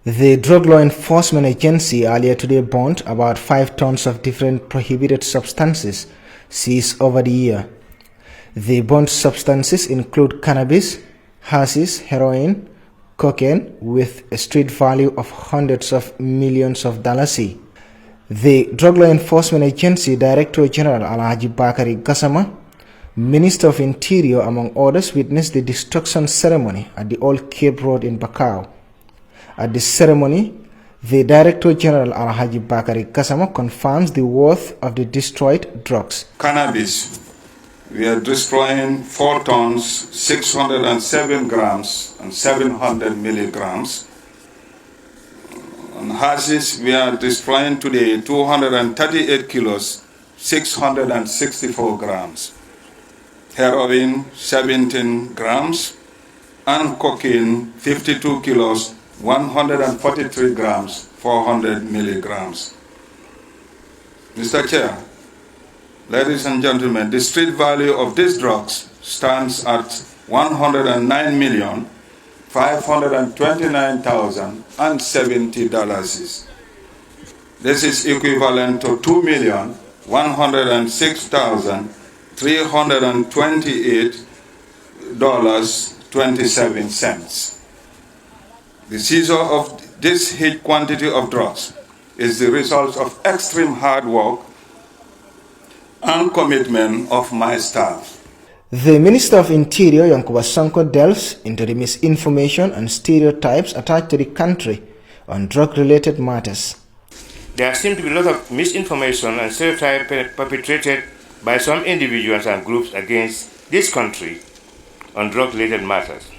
The Drug Law Enforcement Agency earlier today burnt about 5 tons of different prohibited substances seized over the year. The burnt substances include cannabis, hashish, heroin, cocaine, with a street value of hundreds of millions of dollars. The Drug Law Enforcement Agency Director General Alhaji Bakari Gassama, Minister of Interior, among others, witnessed the destruction ceremony at the Old Cape Road in Bakau. At the ceremony, the Director General Alhaji Bakari Gassama confirms the worth of the destroyed drugs. Cannabis, we are destroying 4 tons, 607 grams and 700 milligrams. On hashish, we are destroying today 238 kilos, 664 grams. Heroin, 17 grams. And cocaine, 52 kilos, 143 grams, 400 milligrams. Mr. Chair, ladies and gentlemen, the street value of these drugs stands at $109,529,070. This is equivalent to $2,106,328.27. The seizure of this huge quantity of drugs is the result of extreme hard work and commitment of my staff. The Minister of Interior, Yankuba Sanko, delves into the misinformation and stereotypes attached to the country on drug-related matters. There seems to be a lot of misinformation and stereotypes perpetrated by some individuals and groups against this country on drug-related matters.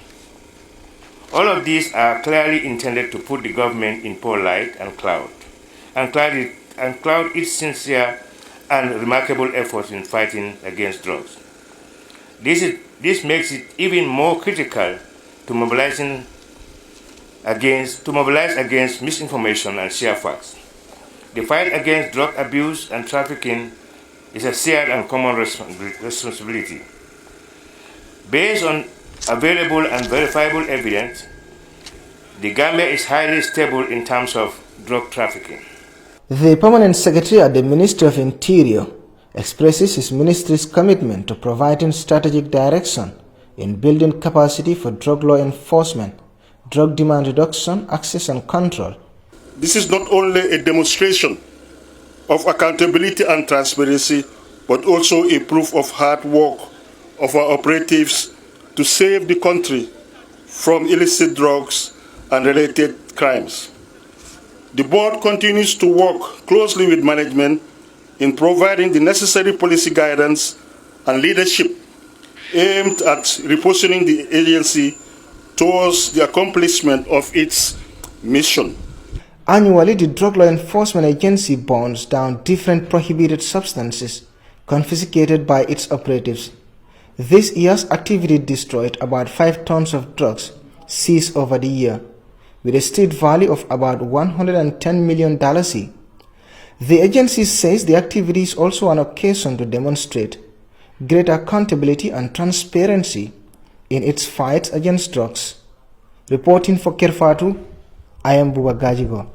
All of these are clearly intended to put the government in poor light and cloud its sincere and remarkable efforts in fighting against drugs. This makes it even more critical to mobilize against misinformation and share facts. The fight against drug abuse and trafficking is a shared and common responsibility. Based on available and verifiable evidence, the Gambia is highly stable in terms of drug trafficking. The Permanent Secretary at the Ministry of Interior expresses his ministry's commitment to providing strategic direction in building capacity for drug law enforcement, drug demand reduction, access and control. This is not only a demonstration of accountability and transparency, but also a proof of hard work of our operatives to save the country from illicit drugs and related crimes. The board continues to work closely with management in providing the necessary policy guidance and leadership aimed at repositioning the agency towards the accomplishment of its mission. Annually, the Drug Law Enforcement Agency burns down different prohibited substances confiscated by its operatives. This year's activity destroyed about 5 tons of drugs seized over the year, with a street value of about $110 million. The agency says the activity is also an occasion to demonstrate greater accountability and transparency in its fight against drugs. Reporting for Kerfatu, I am Buba Gajigo.